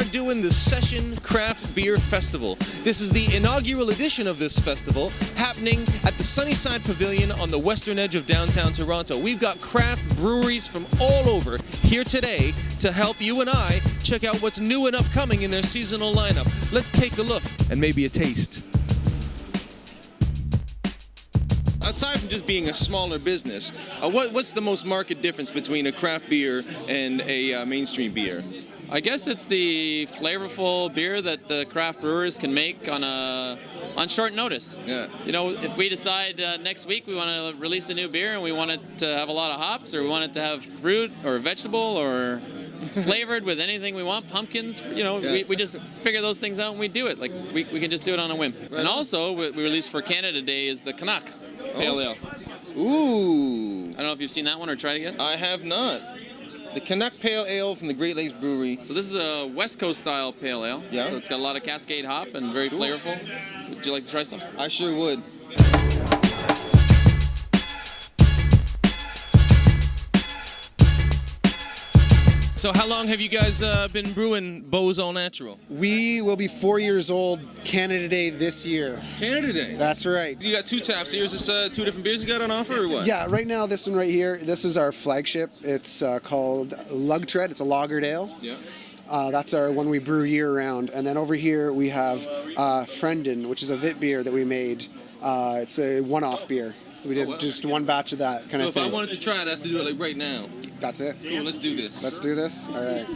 are doing the Session Craft Beer Festival. This is the inaugural edition of this festival, happening at the Sunnyside Pavilion on the western edge of downtown Toronto. We've got craft breweries from all over here today to help you and I check out what's new and upcoming in their seasonal lineup. Let's take a look and maybe a taste. Aside from just being a smaller business, what's the most marked difference between a craft beer and a mainstream beer? I guess it's the flavorful beer that the craft brewers can make on short notice. Yeah. You know, if we decide next week we want to release a new beer and we want it to have a lot of hops, or we want it to have fruit or vegetable or flavored with anything we want, pumpkins, you know, yeah. we just figure those things out and we do it. Like, we can just do it on a whim. Right. And also, what we released for Canada Day is the Canuck Pale Ale. Ooh. I don't know if you've seen that one or tried it yet. I have not. The Canuck Pale Ale from the Great Lakes Brewery. So this is a West Coast style pale ale. Yeah. So it's got a lot of Cascade hop and very flavorful. Would you like to try some? I sure would. So how long have you guys been brewing Beau's All Natural? We will be 4 years old Canada Day this year. Canada Day? That's right. You got two taps here. Is this two different beers you got on offer or what? Yeah, right now this one right here, this is our flagship. It's called Lug Tread. It's a lagered ale. Yeah. That's our one we brew year round. And then over here we have Frenden, which is a Vit beer that we made. It's a one-off beer. So we did just one batch of that kind of thing. So if I wanted to try it, I have to do it like right now. That's it. Cool, let's do this. Let's do this? All right.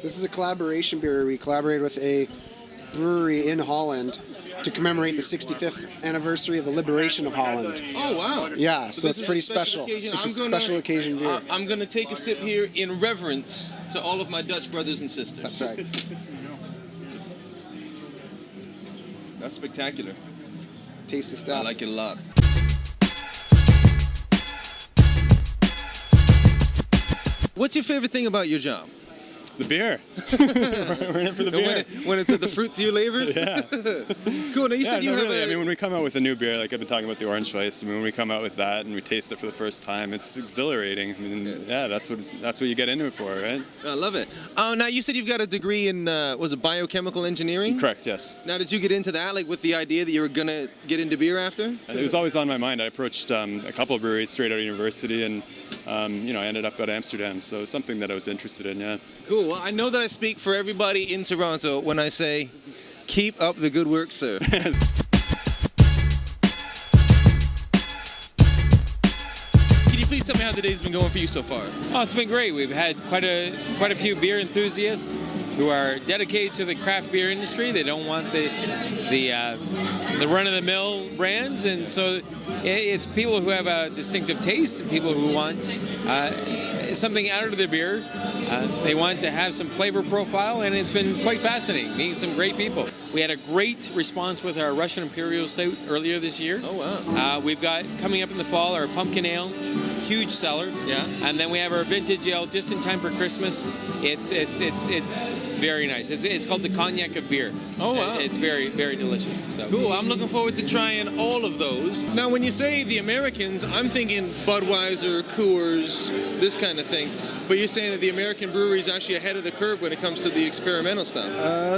This is a collaboration beer. We collaborated with a brewery in Holland to commemorate the 65th anniversary of the liberation of Holland. Oh, wow. Yeah, so it's pretty special. Occasion. It's a special occasion beer. I'm going to take a sip here in reverence to all of my Dutch brothers and sisters. That's right. That's spectacular. Tasty stuff. I like it a lot. What's your favorite thing about your job? The beer. We're in it for the beer. When it's the fruits of your labors? Yeah. Cool. Now you said you have really. I mean, when we come out with a new beer, like I've been talking about the Orange Weiss, I mean, when we come out with that and we taste it for the first time, it's exhilarating. I mean, yeah, that's what you get into it for, right? I love it. Now you said you've got a degree in, was it biochemical engineering? Correct, yes. Now did you get into that, like with the idea that you were going to get into beer after? It was always on my mind. I approached a couple of breweries straight out of university and, you know, I ended up at Amsterdam. So it's something that I was interested in, yeah. Cool. Well, I know that I speak for everybody in Toronto when I say, keep up the good work, sir. Can you please tell me how the day's been going for you so far? Oh, it's been great. We've had quite a few beer enthusiasts who are dedicated to the craft beer industry. They don't want the run-of-the-mill brands, and so it's people who have a distinctive taste and people who want something out of their beer. They want to have some flavor profile, and it's been quite fascinating, meeting some great people. We had a great response with our Russian Imperial Stout earlier this year. Oh, wow. We've got, coming up in the fall, our Pumpkin Ale, huge seller. Yeah. And then we have our Vintage Ale just in time for Christmas. It's very nice. It's called the Cognac of Beer. Oh, wow. It's very, very delicious. So. Cool. I'm looking forward to trying all of those. Now, when you say the Americans, I'm thinking Budweiser, Coors, this kind of thing. But you're saying that the American brewery is actually ahead of the curve when it comes to the experimental stuff.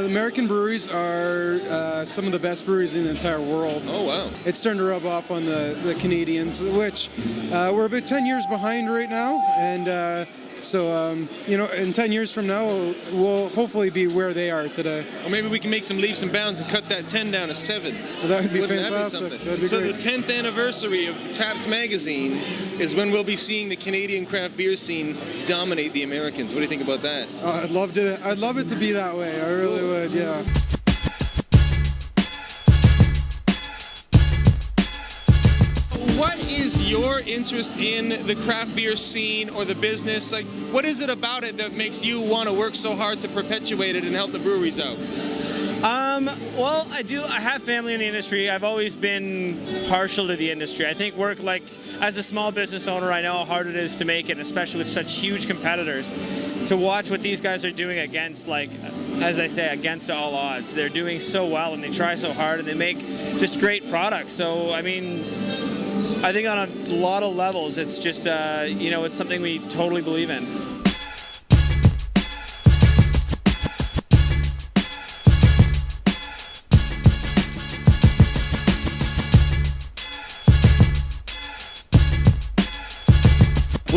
American breweries are some of the best breweries in the entire world. Oh, wow. It's starting to rub off on the Canadians, which we're about 10 years behind right now. And so, you know, in 10 years from now, we'll hopefully be where they are today. Or maybe we can make some leaps and bounds and cut that 10 down to 7. Well, that would be Wouldn't fantastic. That be That'd be so great. the 10th anniversary of the Taps magazine is when we'll be seeing the Canadian craft beer scene dominate the Americans. What do you think about that? I'd love it to be that way. I really would, yeah. What is your interest in the craft beer scene or the business? Like, what is it about it that makes you want to work so hard to perpetuate it and help the breweries out? Well, I have family in the industry. I've always been partial to the industry. I think as a small business owner, I know how hard it is to make it, especially with such huge competitors. To watch what these guys are doing against, like, as I say, against all odds. They're doing so well and they try so hard and they make just great products. So, I mean, I think on a lot of levels, it's just, you know, it's something we totally believe in.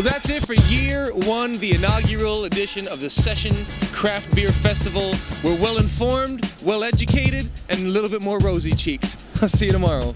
that's it for year one, the inaugural edition of the Session Craft Beer Festival. We're well informed, well educated, and a little bit more rosy cheeked. I'll see you tomorrow.